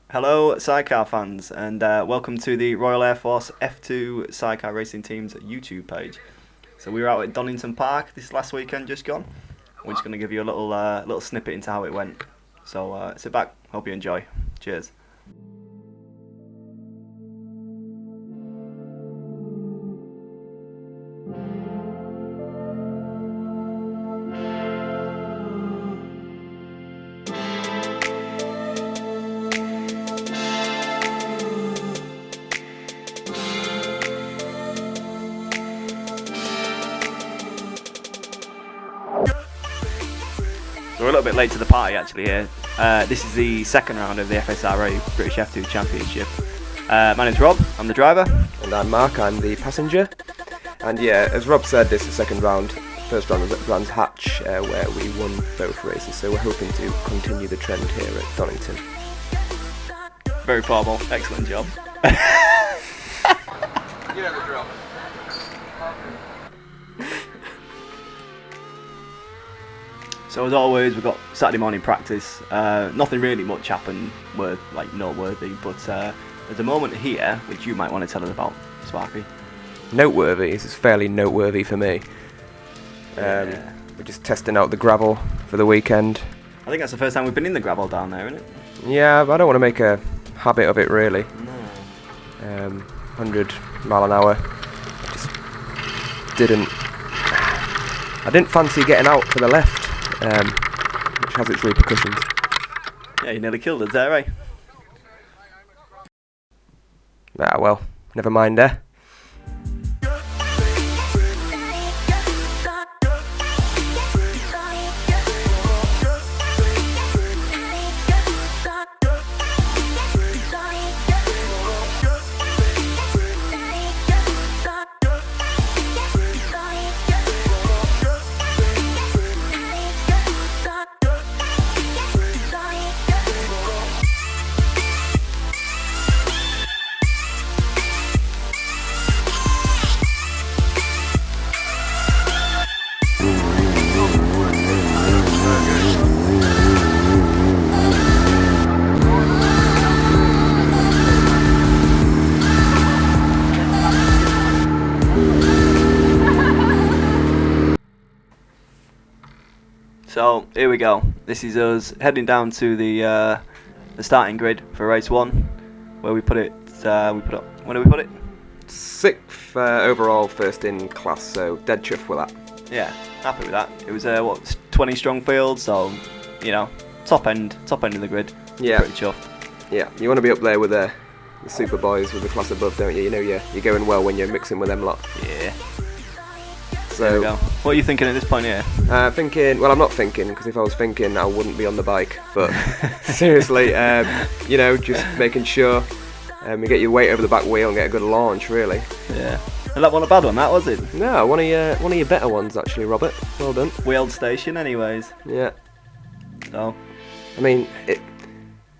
Hello sidecar fans and welcome to the Royal Air Force F2 Sidecar Racing Team's YouTube page. So we were out at Donington Park this last weekend just gone. We're just going to give you a little snippet into how it went. So sit back, hope you enjoy. Cheers. So we're a little bit late to the party actually here. This is the second round of the FSRA British F2 Championship. My name's Rob, I'm the driver. And I'm Mark, I'm the passenger. And yeah, as Rob said, this is the second round. First round was at Brands Hatch, where we won both races, so we're hoping to continue the trend here at Donington. Very formal, excellent job. You know the drill. So as always, we've got Saturday morning practice. Nothing really much happened noteworthy, but there's a moment here which you might want to tell us about, Sparky. Noteworthy, this is fairly noteworthy for me. We're just testing out the gravel for the weekend. I think that's the first time we've been in the gravel down there, isn't it? Yeah, but I don't want to make a habit of it really. No. 100 mile an hour. I didn't fancy getting out for the left. Which has its repercussions. Yeah, you nearly killed us there, eh? Ah, well, never mind, eh? So here we go. This is us heading down to the starting grid for race 1, where we put it. When did we put it? 6th overall, first in class, so dead chuffed with that. Yeah, happy with that. It was 20 strong field, so you know, top end of the grid. Yeah, Pretty chuffed. yeah. You want to be up there with the super boys with the class above, don't you? You know you're going well when you're mixing with them lot. Yeah. So There we go. What are you thinking at this point here? thinking. Well, I'm not thinking, because if I was thinking, I wouldn't be on the bike. But seriously, just making sure you get your weight over the back wheel and get a good launch, really. Yeah. And that wasn't a bad one, that was it? No, one of your better ones actually, Robert. Well done. Wheeled station, anyways. Yeah. So. I mean,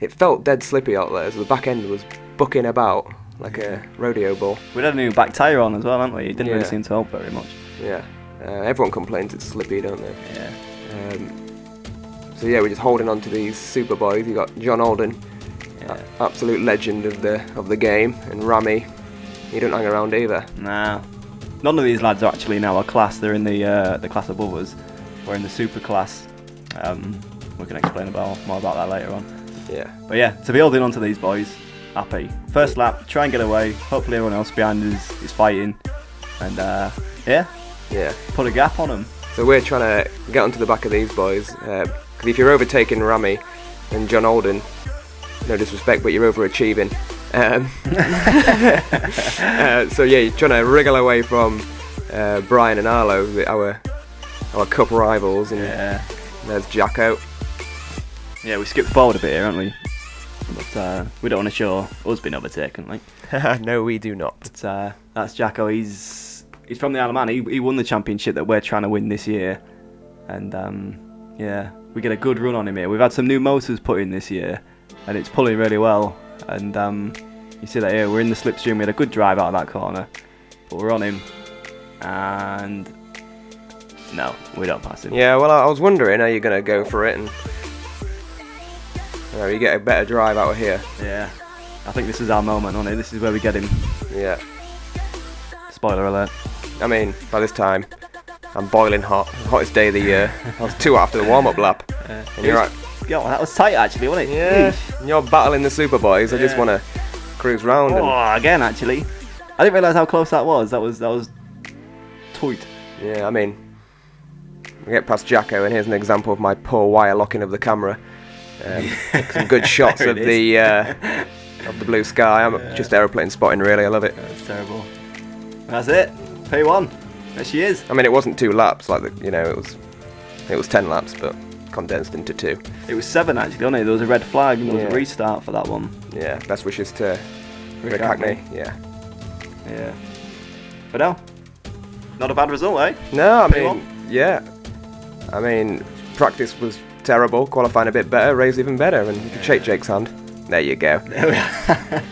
it felt dead slippy out there, so the back end was bucking about like a rodeo bull. We'd had a new back tyre on as well, hadn't we? It didn't really Yeah. seem to help very much. Yeah. Everyone complains it's slippy, don't they? Yeah. So yeah, we're just holding on to these super boys. You got John Alden, Yeah. absolute legend of the game, and Rami. He don't hang around either. Nah. None of these lads are actually in our class. They're in the class above us. We're in the super class. We can explain more about that later on. Yeah. But yeah, to be holding on to these boys, happy. First lap, try and get away. Hopefully everyone else behind us is fighting. And Yeah. put a gap on them. So we're trying to get onto the back of these boys. Because if you're overtaking Rami and John Alden, no disrespect, but you're overachieving. So yeah, you're trying to wriggle away from Brian and Arlo, our cup rivals, and Yeah. there's Jacko. Yeah, we skipped forward a bit here, haven't we? But we don't want to show us being overtaken, like. No, we do not. But that's Jacko. He's from the Isle of Man. He won the championship that we're trying to win this year, and yeah, we get a good run on him here. We've had some new motors put in this year, and it's pulling really well. And you see that here, we're in the slipstream. We had a good drive out of that corner, but we're on him, and no, we don't pass him. Yeah, well, I was wondering how you're going to go for it, and You get a better drive out of here. Yeah. I think this is our moment, isn't it? This is where we get him. Yeah. Spoiler alert. I mean, by this time, I'm boiling hot. Hottest day of the year. I was 2 after the warm-up lap. And you're right. Yeah, that was tight actually, wasn't it? Yeah. Yeesh. And you're battling the Superboys. I just want to cruise round. Again, actually. I didn't realise how close that was. That was tight. Yeah, I mean, we get past Jacko, and here's an example of my poor wire locking of the camera. Some good shots of the blue sky. I'm just aeroplane spotting, really. I love it. That's terrible. That's it. P1. There she is. I mean, it wasn't 2 laps, like it was 10 laps, but condensed into 2. It was 7 actually, wasn't it? There was a red flag and there was a restart for that one. Yeah. Best wishes to Rick Hackney. Yeah. Yeah. But no, not a bad result, eh? No, I P1. mean, yeah. I mean, practice was terrible. Qualifying a bit better. Race even better. And you can shake Jake's hand. There you go. There we are.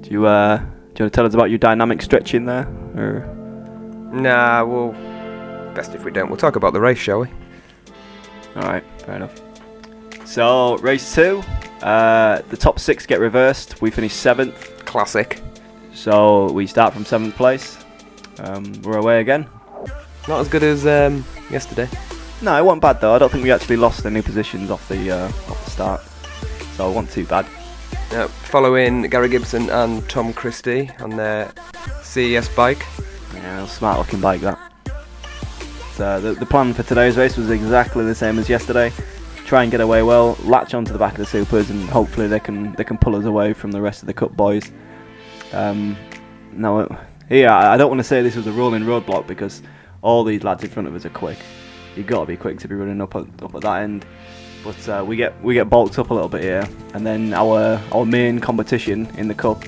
Do you want to tell us about your dynamic stretching there? Or? Nah, well, best if we don't. We'll talk about the race, shall we? Alright, fair enough. So, race 2, the top 6 get reversed. We finish 7th. Classic. So, we start from 7th place. We're away again. Not as good as yesterday. No, it wasn't bad though. I don't think we actually lost any positions off the start. So, it wasn't too bad. Following Gary Gibson and Tom Christie on their CES bike. Yeah, a smart looking bike that. So the plan for today's race was exactly the same as yesterday. Try and get away well, latch onto the back of the supers, and hopefully they can pull us away from the rest of the Cup boys. No, I don't want to say this was a rolling roadblock because all these lads in front of us are quick. You've got to be quick to be running up at that end. But we get bulked up a little bit here, and then our main competition in the Cup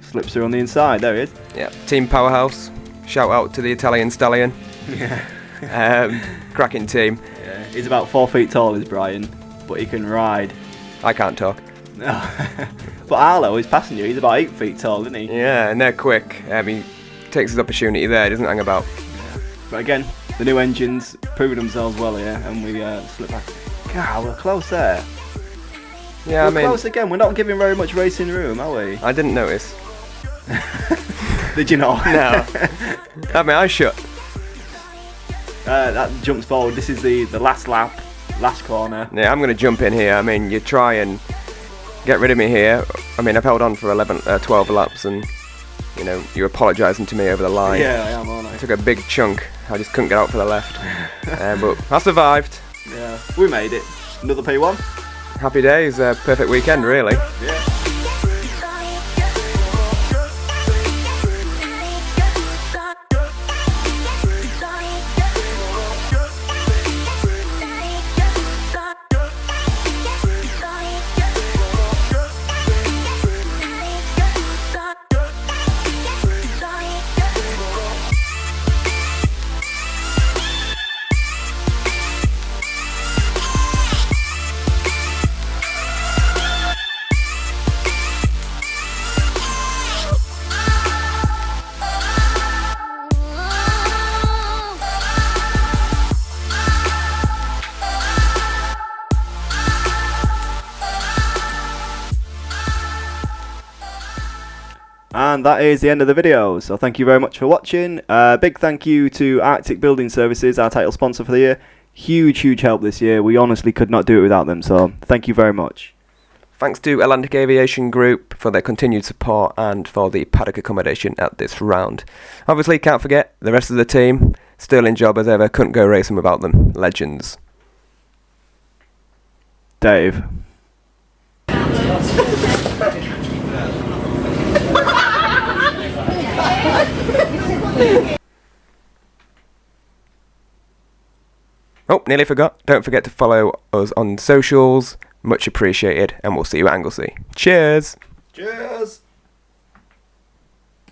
slips through on the inside. There he is. Yeah, Team Powerhouse. Shout out to the Italian Stallion. Yeah. Cracking team. Yeah. He's about 4 feet tall, is Brian, but he can ride. I can't talk. But Arlo is passing you. He's about 8 feet tall, isn't he? Yeah, and they're quick. He takes his opportunity there. He doesn't hang about. Yeah. But again, the new engines proving themselves well here, and we slip back. God, we're close there. Yeah, we're close again. We're not giving very much racing room, are we? I didn't notice. Did you not? No. I had my eyes shut. That jumps forward. This is the last lap, last corner. Yeah, I'm going to jump in here. I mean, you try and get rid of me here. I mean, I've held on for 12 laps, and you're apologising to me over the line. Yeah, I am, aren't I? I took a big chunk. I just couldn't get out for the left. But I survived. Yeah, we made it. Another P1. Happy days. Perfect weekend, really. Yeah. And that is the end of the video. So thank you very much for watching. Big thank you to Arctic Building Services, our title sponsor for the year. Huge help this year. We honestly could not do it without them. So thank you very much. Thanks to Atlantic Aviation Group for their continued support and for the paddock accommodation at this round. Obviously, can't forget the rest of the team. Sterling job as ever. Couldn't go racing without them. Legends. Dave. Oh, nearly forgot. Don't forget to follow us on socials. Much appreciated, and we'll see you at Anglesey. Cheers! Cheers!